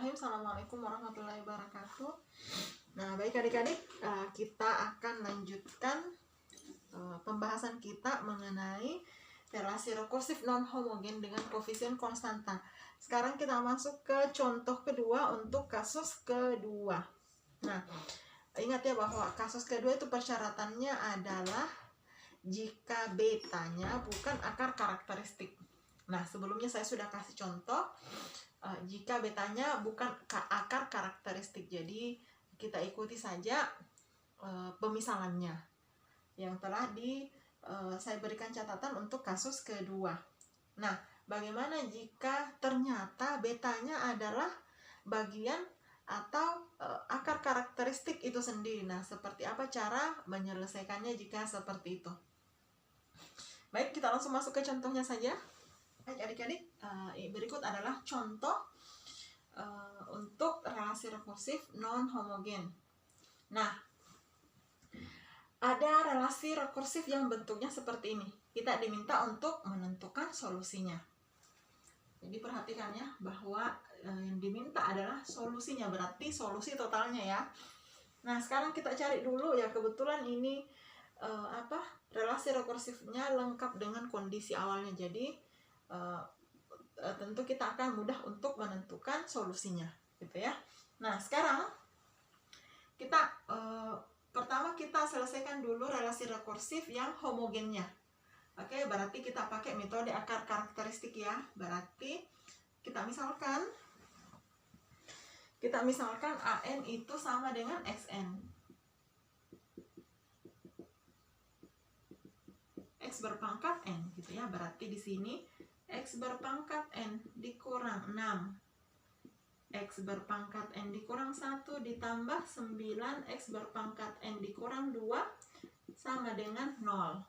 Bismillahirrahmanirrahim. Assalamualaikum warahmatullahi wabarakatuh. Nah, baik adik-adik, kita akan lanjutkan pembahasan kita mengenai relasi rekursif non homogen dengan koefisien konstanta. Sekarang kita masuk ke contoh kedua untuk kasus kedua. Nah, ingat ya bahwa kasus kedua itu persyaratannya adalah jika betanya bukan akar karakteristik. Nah, sebelumnya saya sudah kasih contoh jika betanya bukan akar karakteristik. Jadi kita ikuti saja pemisalannya yang telah saya berikan catatan untuk kasus kedua. Nah, bagaimana jika ternyata betanya adalah bagian atau akar karakteristik itu sendiri? Nah, seperti apa cara menyelesaikannya jika seperti itu? Baik, kita langsung masuk ke contohnya saja. Baik adik-adik, berikut adalah contoh untuk relasi rekursif non homogen. Nah, ada relasi rekursif yang bentuknya seperti ini. Kita diminta untuk menentukan solusinya. Jadi perhatikan ya bahwa yang diminta adalah solusinya, berarti solusi totalnya ya. Nah, sekarang kita cari dulu ya, kebetulan ini relasi rekursifnya lengkap dengan kondisi awalnya. Jadi tentu kita akan mudah untuk menentukan solusinya, gitu ya. Nah, sekarang kita pertama kita selesaikan dulu relasi rekursif yang homogennya. Oke, berarti kita pakai metode akar karakteristik ya. Berarti kita misalkan AN itu sama dengan XN. X berpangkat N gitu ya. Berarti di sini X berpangkat N dikurang 6 X berpangkat N dikurang 1 ditambah 9 X berpangkat N dikurang 2 sama dengan 0.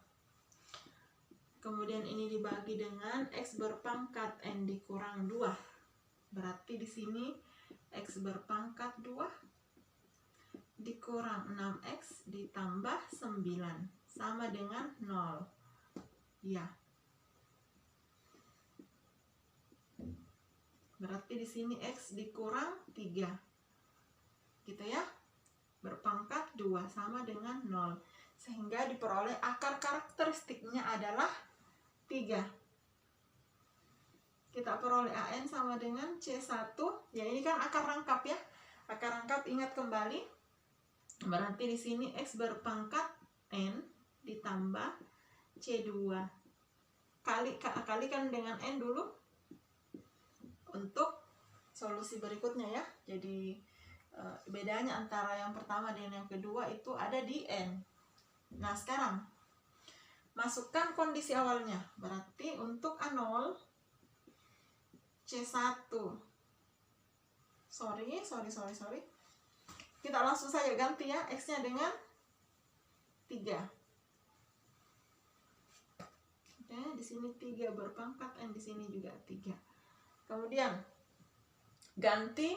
Kemudian ini dibagi dengan X berpangkat N dikurang 2. Berarti di sini X berpangkat 2 dikurang 6X ditambah 9 sama dengan 0. Ya. Berarti di sini X dikurang 3. Gitu ya. Berpangkat 2 sama dengan 0. Sehingga diperoleh akar karakteristiknya adalah 3. Kita peroleh AN sama dengan C1. Ya, ini kan akar rangkap ya. Akar rangkap ingat kembali. Berarti di sini X berpangkat N ditambah C2. Kalikan dengan N dulu untuk solusi berikutnya ya. Jadi bedanya antara yang pertama dan yang kedua itu ada di N. Nah, sekarang masukkan kondisi awalnya. Berarti untuk A0 C1. Sorry. Kita langsung saja ganti ya, X-nya dengan 3. Oke, di sini 3 berpangkat N, di sini juga 3. Kemudian ganti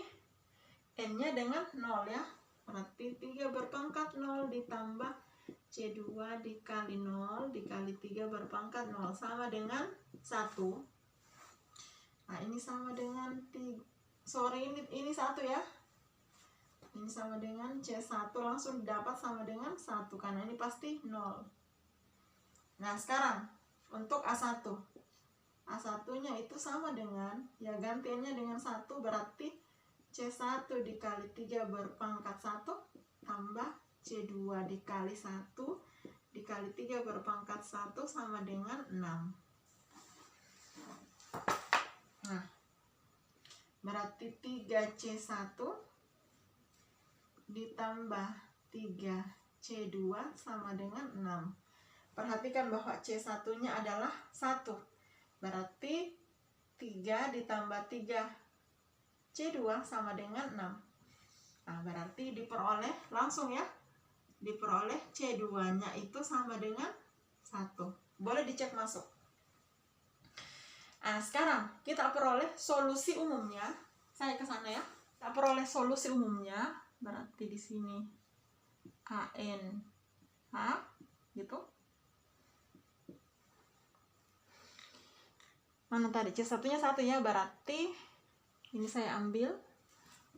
N-nya dengan 0 ya. Berarti 3 berpangkat 0 ditambah C2 dikali 0 dikali 3 berpangkat 0 sama dengan 1. Nah, ini sama dengan ini 1 ya. Ini sama dengan C1, langsung dapat sama dengan 1 karena ini pasti 0. Nah, sekarang untuk A1. A1-nya itu sama dengan, ya gantiannya dengan 1, berarti C1 dikali 3 berpangkat 1 tambah C2 dikali 1 dikali 3 berpangkat 1 sama dengan 6. Nah, berarti 3C1 ditambah 3C2 sama dengan 6. Perhatikan bahwa C1-nya adalah 1. Berarti 3 ditambah 3C2 sama dengan 6. Nah, berarti diperoleh langsung ya. Diperoleh C2-nya itu sama dengan 1. Boleh dicek masuk. Nah, sekarang kita peroleh solusi umumnya. Saya ke sana ya. Kita peroleh solusi umumnya. Berarti di sini AN H gitu. Mana tadi? C1-nya 1 ya, berarti ini saya ambil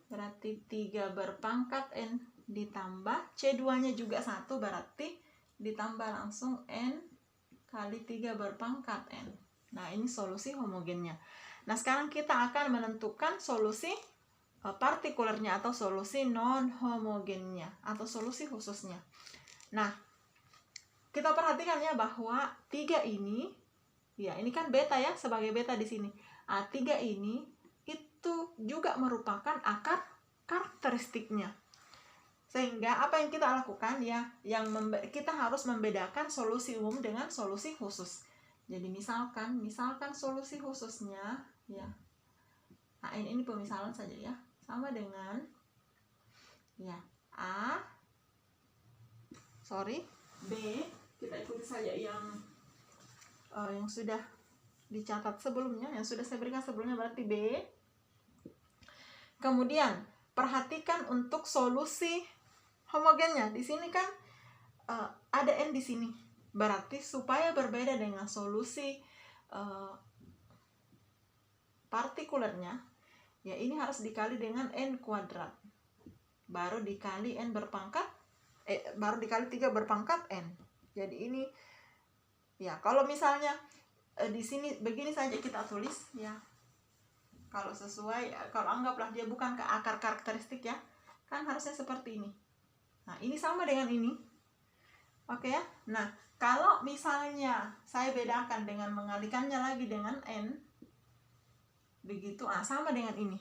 berarti 3 berpangkat N ditambah C2-nya juga 1, berarti ditambah langsung N kali 3 berpangkat N. Nah, ini solusi homogennya. Nah, sekarang kita akan menentukan solusi partikulernya atau solusi non-homogennya atau solusi khususnya. Nah, kita perhatikan ya bahwa 3 ini, ya ini kan beta ya, sebagai beta di sini. 3 ini itu juga merupakan akar karakteristiknya. Sehingga apa yang kita lakukan ya, kita harus membedakan solusi umum dengan solusi khusus. Jadi misalkan solusi khususnya ya. Nah, ini pemisalan saja ya. Sama dengan ya B, kita ikuti saja yang sudah dicatat sebelumnya, yang sudah saya berikan sebelumnya, berarti B. Kemudian perhatikan untuk solusi homogennya. Di sini kan ada N di sini. Berarti supaya berbeda dengan solusi partikulernya, ya ini harus dikali dengan N kuadrat. Baru dikali N berpangkat baru dikali 3 berpangkat N. Jadi ini ya, kalau misalnya di sini begini saja kita tulis ya. Kalau sesuai, kalau anggaplah dia bukan ke akar karakteristik ya, kan harusnya seperti ini. Nah, ini sama dengan ini. Oke ya. Nah, kalau misalnya saya bedakan dengan mengalikannya lagi dengan N, begitu, sama dengan ini.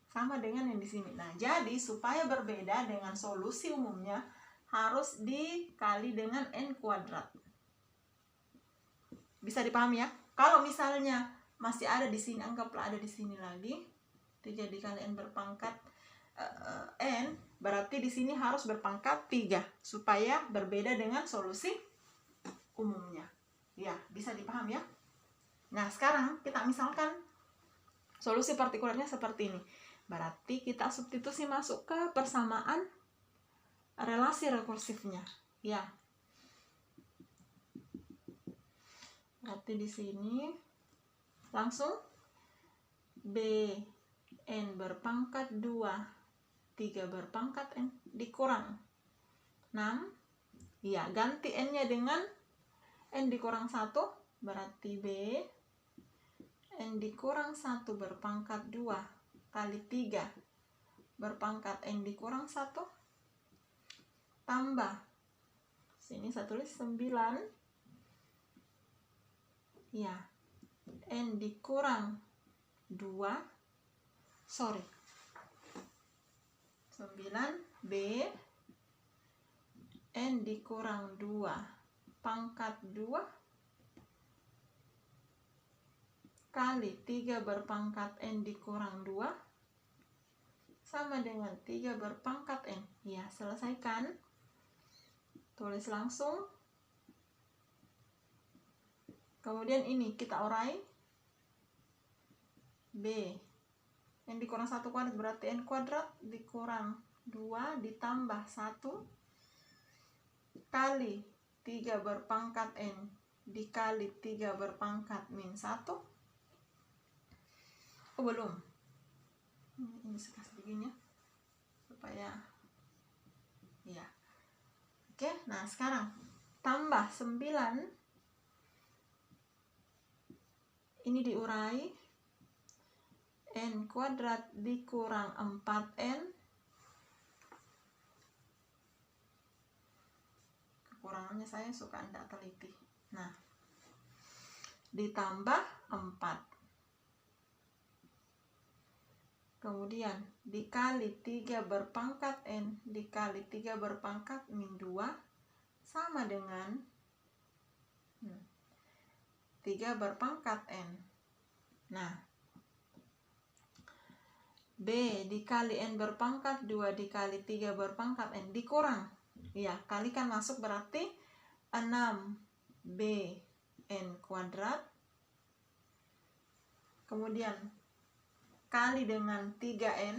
Sama dengan yang di sini. Nah, jadi supaya berbeda dengan solusi umumnya, harus dikali dengan N kuadrat. Bisa dipahami ya? Kalau misalnya masih ada di sini, anggaplah ada di sini lagi, 3 dikali N berpangkat N, berarti di sini harus berpangkat 3 supaya berbeda dengan solusi umumnya. Ya, bisa dipahami ya? Nah, sekarang kita misalkan solusi partikulernya seperti ini. Berarti kita substitusi masuk ke persamaan relasi rekursifnya. Ya. Berarti di sini langsung B N berpangkat 2 3 berpangkat N dikurang 6. Ya, ganti N-nya dengan N dikurang 1, berarti B N dikurang 1 berpangkat 2 kali 3 berpangkat N dikurang 1 tambah, sini saya tulis 9 ya, N dikurang 9 B N dikurang 2 pangkat 2 kali 3 berpangkat N dikurang 2 sama dengan 3 berpangkat N. Ya, selesaikan. Tulis langsung. Kemudian ini kita urai. B N dikurang 1 kuadrat berarti N kuadrat dikurang 2 ditambah 1 kali 3 berpangkat N dikali 3 berpangkat min 1. Oh, belum. Ini kasih begini ya, supaya ya. Oke, nah sekarang tambah 9 ini diurai, N kuadrat dikurang 4N, kekurangannya saya suka tidak teliti. Nah, ditambah 4, kemudian dikali 3 berpangkat N dikali 3 berpangkat min 2 sama dengan 3 berpangkat N. Nah, B dikali N berpangkat 2 dikali 3 berpangkat N dikurang. Ya, kalikan masuk berarti 6B N kuadrat. Kemudian kali dengan 3N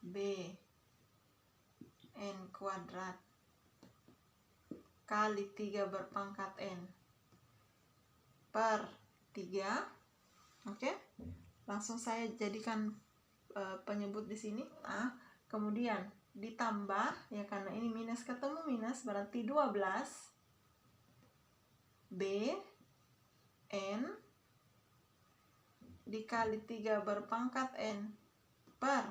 B N kuadrat kali 3 berpangkat N per 3. Oke. langsung saya jadikan penyebut di sini. Nah, kemudian ditambah ya, karena ini minus ketemu minus berarti 12 B N dikali 3 berpangkat N per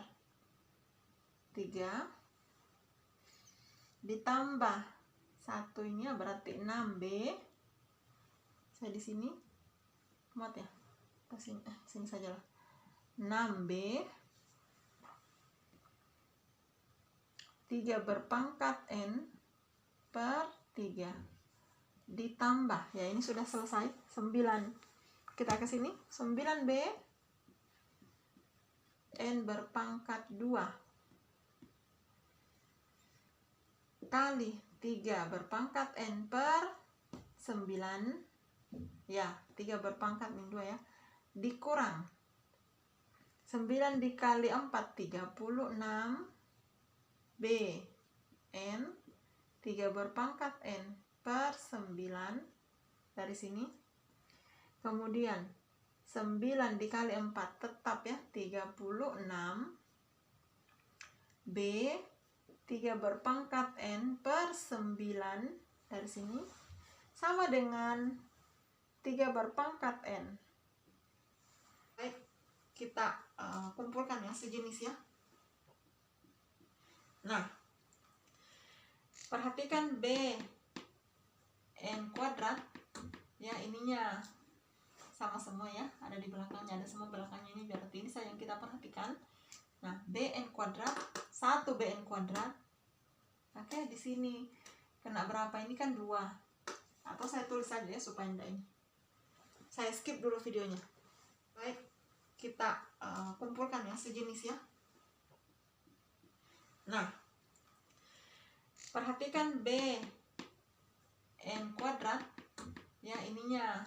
3 ditambah satunya berarti 6B. Saya di sini muat ya, sini saja lah, 6B 3 berpangkat N per 3 ditambah, ya ini sudah selesai, 9. Kita ke sini, 9B N berpangkat 2 kali 3 berpangkat N per 9, ya 3 berpangkat min 2 ya, dikurang 9 dikali 4 36 B N 3 berpangkat N per 9 dari sini. Kemudian 9 dikali 4 tetap ya 36 B 3 berpangkat N per 9 dari sini sama dengan 3 berpangkat N. Baik, kita kumpulkan ya sejenis ya. Nah, perhatikan B N kuadrat ya, ininya sama semua ya, ada di belakangnya, ada semua belakangnya, ini berarti ini saja yang kita perhatikan. Nah, BN kuadrat 1 BN kuadrat. Oke, di sini kena berapa? Ini kan 2. Atau saya tulis saja ya supaya enggak ini. Saya skip dulu videonya. Baik, kita kumpulkan ya sejenis ya. Nah, perhatikan B N kuadrat ya, ininya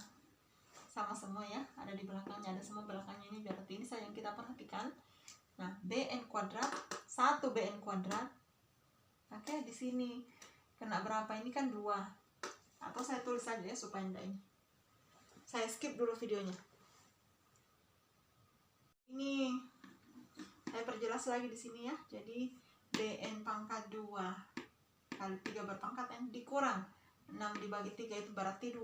sama semua ya, ada di belakangnya, ada semua belakangnya, ini berarti ini saja yang kita perhatikan. Nah, BN kuadrat 1 BN kuadrat. Oke, di sini kena berapa? Ini kan 2. Atau saya tulis saja ya supaya enggak ini. Saya skip dulu videonya. Ini saya perjelas lagi di sini ya. Jadi BN pangkat 2 kali 3 berpangkat N dikurang 6 dibagi 3 itu berarti 2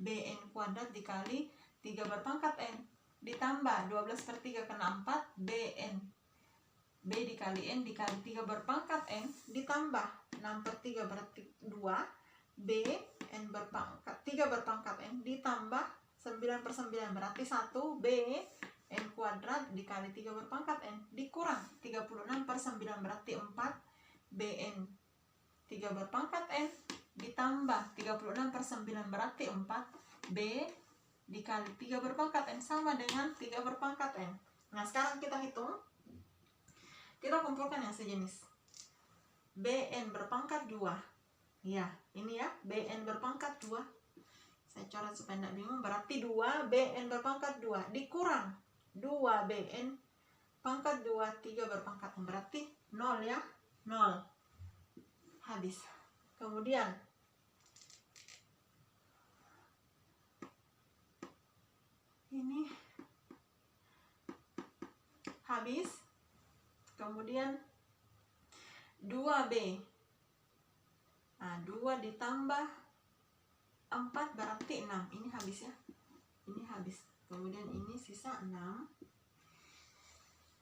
BN kuadrat dikali 3 berpangkat N ditambah 12 per 3 kena 4 BN B dikali N dikali 3 berpangkat N ditambah 6 per 3 berarti 2 B N berpangkat 3 berpangkat N ditambah 9 per 9 berarti 1 B N kuadrat dikali 3 berpangkat N dikurang 36 per 9 berarti 4 BN 3 berpangkat N ditambah 36 per 9 berarti 4 B dikali 3 berpangkat N sama dengan 3 berpangkat N. Nah, sekarang kita hitung, kita kumpulkan yang sejenis. BN berpangkat 2 ya, ini ya, BN berpangkat 2, saya coret supaya tidak bingung, berarti 2 BN berpangkat 2 dikurang 2 BN pangkat 2 3 berpangkat N berarti 0 ya, 0. Habis. Kemudian ini habis. Kemudian 2B. Nah, 2 ditambah 4 berarti 6. Ini habis ya. Ini habis. Kemudian ini sisa 6.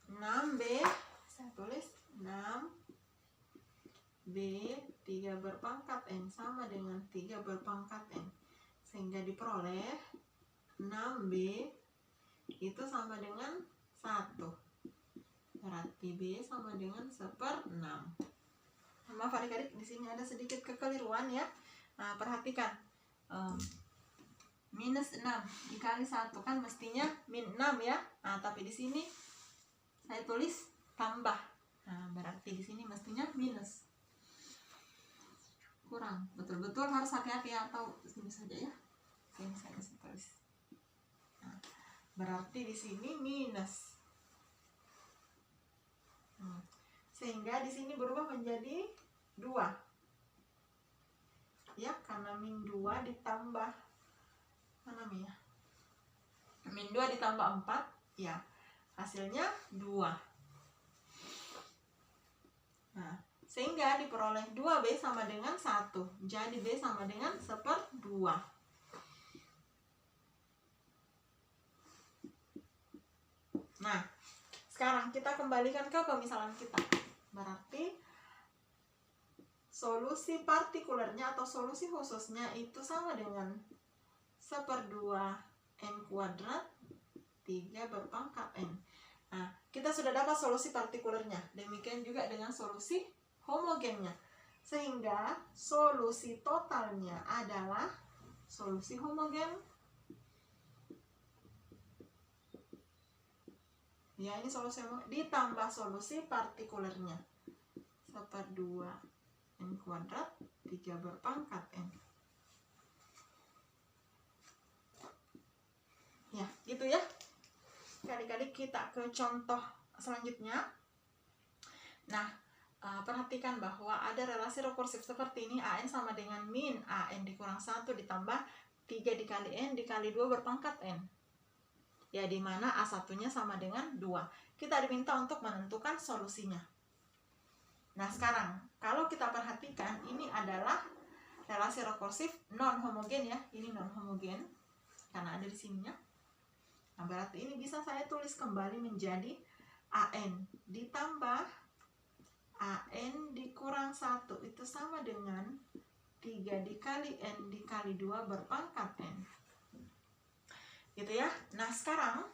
6B, saya tulis 6B 3 berpangkat N sama dengan 3 berpangkat N. Sehingga diperoleh 6B itu sama dengan 1. Berarti B sama dengan 1/6. Maaf adik-adik, di sini ada sedikit kekeliruan ya. Nah, perhatikan. Minus 6 dikali 1 kan mestinya min 6 ya. Nah, tapi di sini saya tulis tambah. Nah, berarti di sini mestinya minus. Kurang. Betul-betul harus hati-hati ya, atau sini saja ya. Sini saya tulis. Nah, berarti di sini minus. Sehingga di sini berubah menjadi 2. Ya, karena min 2 ditambah mana ya? Min 2 ditambah 4 Ya, hasilnya 2. Nah, sehingga diperoleh 2B sama dengan 1. Jadi B sama dengan 1/2. Nah, sekarang kita kembalikan ke pemisalan kita. Berarti solusi partikulernya atau solusi khususnya itu sama dengan 1/2 n kuadrat 3 berpangkat n. Nah, kita sudah dapat solusi partikulernya. Demikian juga dengan solusi homogennya. Sehingga solusi totalnya adalah solusi homogen. Ya, ini solusi homogen ditambah solusi partikulernya. 1/2 n kuadrat 3 berpangkat n. Ya, gitu ya. Kali-kali kita ke contoh selanjutnya. Nah, perhatikan bahwa ada relasi rekursif seperti ini. AN sama dengan min AN dikurang 1 ditambah 3 dikali N dikali 2 berpangkat N. Ya, dimana A1-nya sama dengan 2. Kita diminta untuk menentukan solusinya. Nah, sekarang, kalau kita perhatikan, ini adalah relasi rekursif non-homogen ya. Ini non-homogen, karena ada di sininya. Nah, berarti ini bisa saya tulis kembali menjadi AN ditambah AN dikurang 1 itu sama dengan 3 dikali N dikali 2 berpangkat N. Gitu ya. Nah, sekarang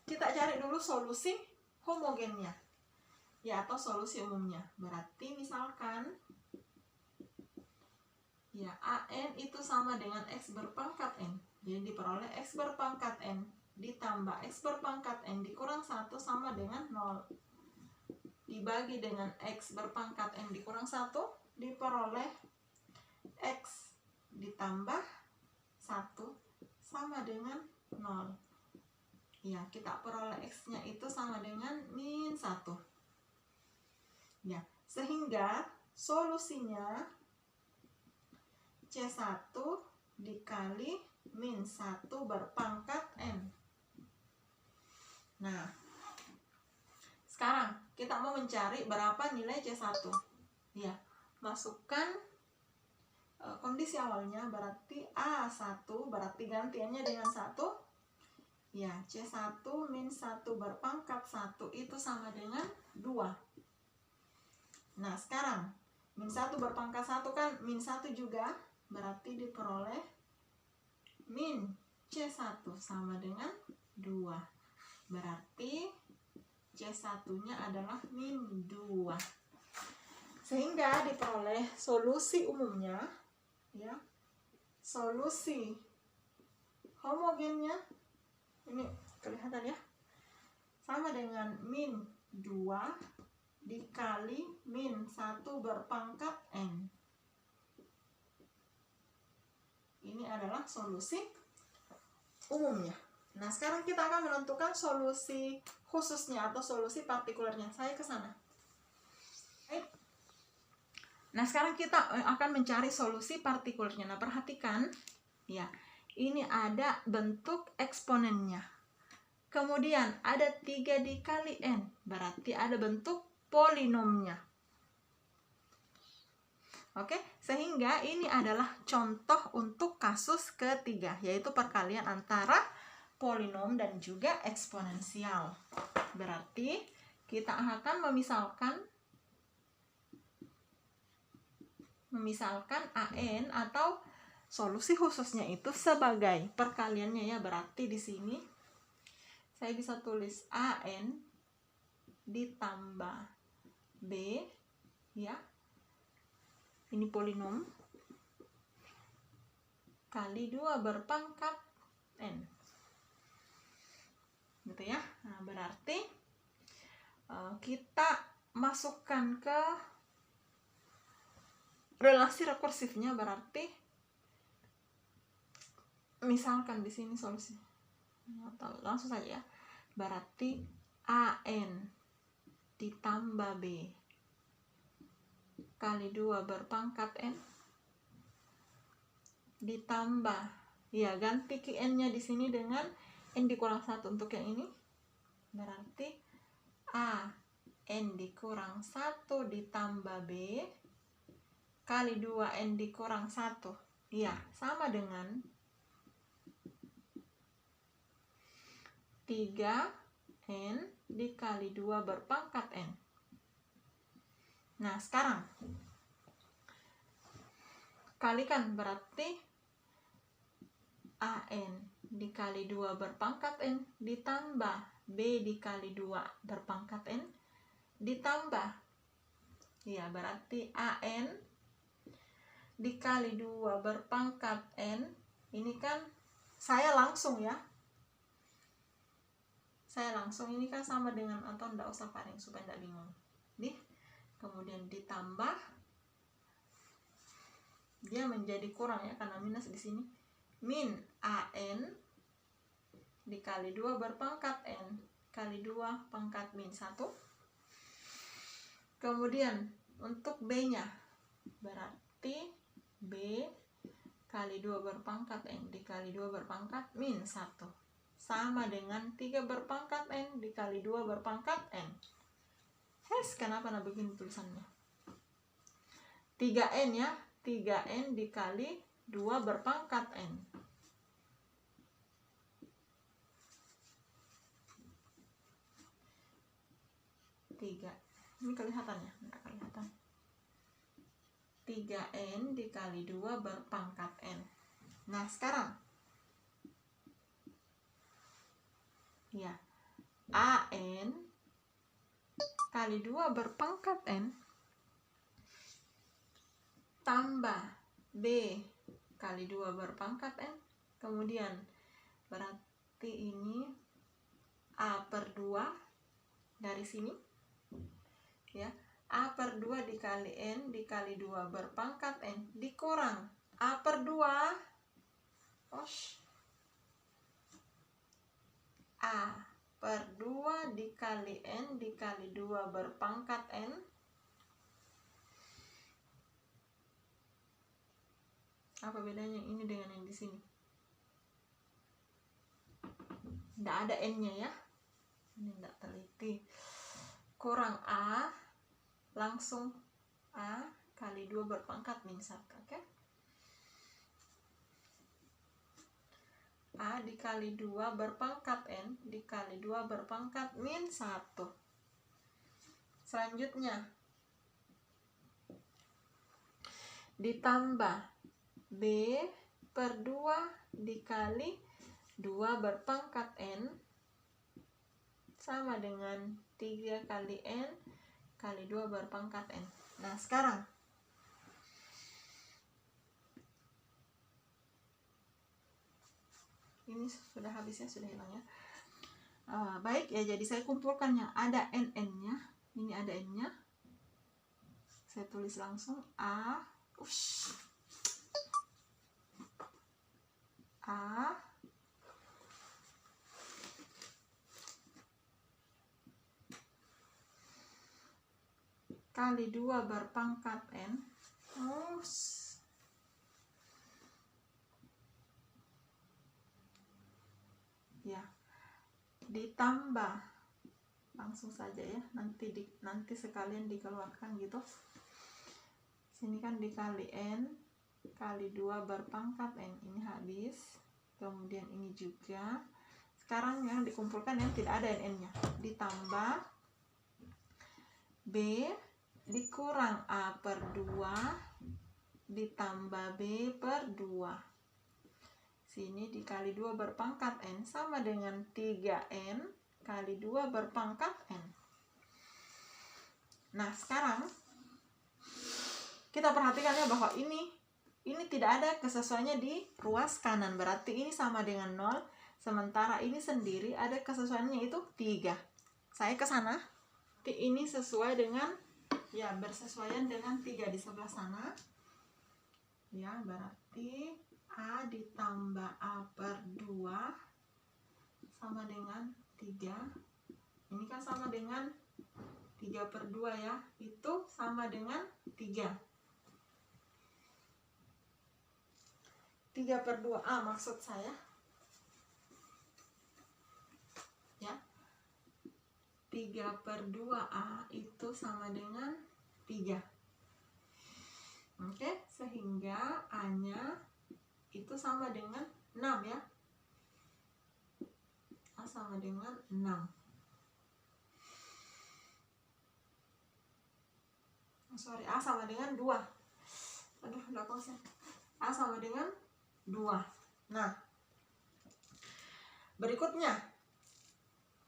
kita cari dulu solusi homogennya. Ya, atau solusi umumnya. Berarti misalkan ya, AN itu sama dengan X berpangkat N. Jadi diperoleh X berpangkat N ditambah X berpangkat N dikurang 1 sama dengan 0. Dibagi dengan X berpangkat N dikurang 1, diperoleh X ditambah 1 sama dengan 0. Ya, kita peroleh X-nya itu sama dengan min 1. Ya, sehingga solusinya C1 dikali min 1 berpangkat N. Nah, sekarang kita mau mencari berapa nilai C1. Ya, masukkan kondisi awalnya, berarti A1, berarti gantiannya dengan 1. Ya, C1 min 1 berpangkat 1 itu sama dengan 2. Nah, sekarang min 1 berpangkat 1 kan min 1 juga, berarti diperoleh min C1 sama dengan 2. Berarti C1-nya adalah min 2. Sehingga diperoleh solusi umumnya, ya. Solusi homogennya ini kelihatan ya. Sama dengan min 2 dikali min 1 berpangkat N. Ini adalah solusi umumnya. Nah, sekarang kita akan menentukan solusi khususnya atau solusi partikulernya. Saya ke sana. Nah, sekarang kita akan mencari solusi partikulernya. Nah, perhatikan ya. Ini ada bentuk eksponennya. Kemudian ada 3 dikali N. Berarti ada bentuk polinomnya. Oke, sehingga ini adalah contoh untuk kasus ketiga, yaitu perkalian antara polinom dan juga eksponensial. Berarti kita akan memisalkan AN atau solusi khususnya itu sebagai perkaliannya ya. Berarti di sini saya bisa tulis AN ditambah B ya. Ini polinom kali 2 berpangkat N. Gitu ya. Nah, berarti kita masukkan ke relasi rekursifnya, berarti misalkan di sini solusi. Atau langsung saja ya. Berarti AN ditambah B kali 2 berpangkat N ditambah Ya, ganti Qn-nya di sini dengan N dikurang 1 untuk yang ini. Berarti A N dikurang 1 ditambah B kali 2 N dikurang 1. Ya, sama dengan 3N dikali 2 berpangkat N. Nah, sekarang kalikan, berarti AN dikali 2 berpangkat N ditambah B dikali 2 berpangkat N ditambah, ya berarti AN dikali 2 berpangkat N. Ini kan saya langsung ya, ini kan sama dengan, atau enggak usah paring supaya enggak bingung nih. Kemudian ditambah, dia menjadi kurang ya karena minus di sini, min AN dikali 2 berpangkat N kali 2 pangkat min 1. Kemudian untuk B-nya berarti B kali 2 berpangkat N dikali 2 berpangkat min 1 sama dengan 3 berpangkat N dikali 2 berpangkat N. Kenapa begini tulisannya? 3N ya, 3N dikali 2 berpangkat N. Ini kelihatannya? Enggak kelihatan. 3N dikali 2 berpangkat N. Nah, sekarang ya, AN kali 2 berpangkat N tambah B kali 2 berpangkat N. Kemudian berarti ini A per 2 dari sini ya, A per 2 dikali N dikali 2 berpangkat N dikurang A per 2 A per 2 dikali N dikali 2 berpangkat N apa bedanya ini dengan yang di sini? Tidak ada N-nya ya, ini tidak teliti. Kurang A, langsung A kali 2 berpangkat min 1. Oke? A dikali 2 berpangkat N dikali 2 berpangkat min 1. Selanjutnya ditambah B per 2 dikali 2 berpangkat N sama dengan 3 kali N kali 2 berpangkat N. Nah, sekarang ini sudah habis ya, sudah hilang ya. Baik ya, jadi saya kumpulkan yang ada N-nya. Ini ada N-nya. Saya tulis langsung A kali 2 berpangkat N ya, ditambah langsung saja ya, nanti sekalian dikeluarkan gitu. Sini kan dikali N kali 2 berpangkat N, ini habis. Kemudian ini juga. Sekarang yang dikumpulkan yang tidak ada N-nya, ditambah B dikurang A per 2 ditambah B per 2. Sini dikali 2 berpangkat N sama dengan 3N kali 2 berpangkat N. Nah, sekarang kita perhatikan ya bahwa ini tidak ada kesesuaiannya di ruas kanan, berarti ini sama dengan 0. Sementara ini sendiri ada kesesuaiannya itu 3. Saya ke sana, ini sesuai dengan ya, bersesuaian dengan 3 di sebelah sana ya, berarti A ditambah A per 2 sama dengan 3. Ini kan sama dengan 3 per 2 ya, itu sama dengan 3. 3/2A maksud saya. Ya. 3/2A itu sama dengan 3. Oke, sehingga A-nya itu sama dengan 6 ya. A sama dengan 6. A sama dengan 2. Aduh, udah konsen. A sama dengan 2. Nah, berikutnya.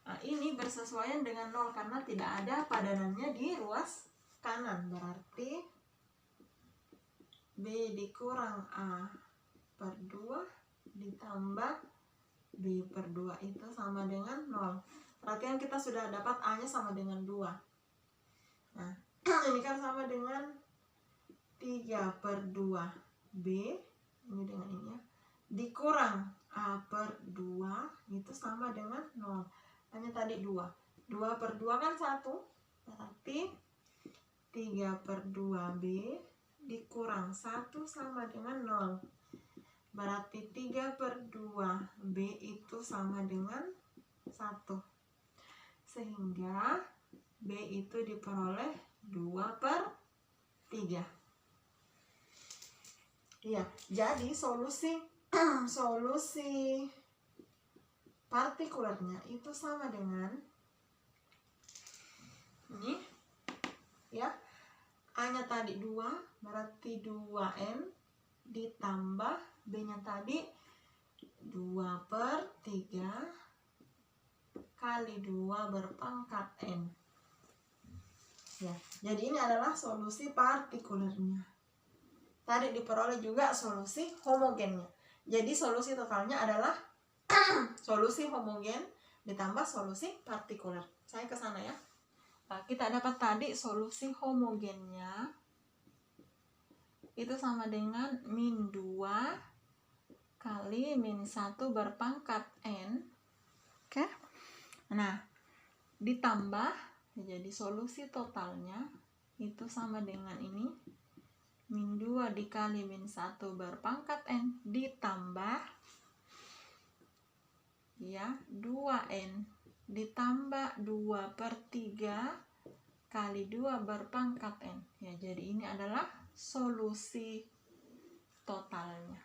Nah, ini bersesuaian dengan 0 karena tidak ada padanannya di ruas kanan. Berarti B dikurang A/2 ditambah B/2 itu sama dengan 0. Perhatikan kita sudah dapat A-nya sama dengan 2. Nah, ini kan sama dengan 3/2B, ini dengan ini ya, dikurang A/2 itu sama dengan 0. Hanya tadi 2. 2/2 kan 1, berarti 3/2B dikurang 1 sama dengan 0. Berarti 3/2B itu sama dengan 1. Sehingga B itu diperoleh 2/3. Iya, jadi solusi partikulernya itu sama dengan ini ya. A-nya tadi 2, berarti 2N ditambah B-nya tadi 2/3 kali 2 berpangkat N. Ya, jadi ini adalah solusi partikulernya. Tadi diperoleh juga solusi homogennya. Jadi solusi totalnya adalah solusi homogen ditambah solusi partikuler. Saya ke sana ya. Nah, kita dapat tadi solusi homogennya itu sama dengan -2 kali -1 berpangkat N. Oke. Nah, ditambah, jadi solusi totalnya itu sama dengan ini, -2 dikali -1 berpangkat N ditambah ya 2N ditambah 2/3 kali 2 berpangkat N. Ya, jadi ini adalah solusi totalnya.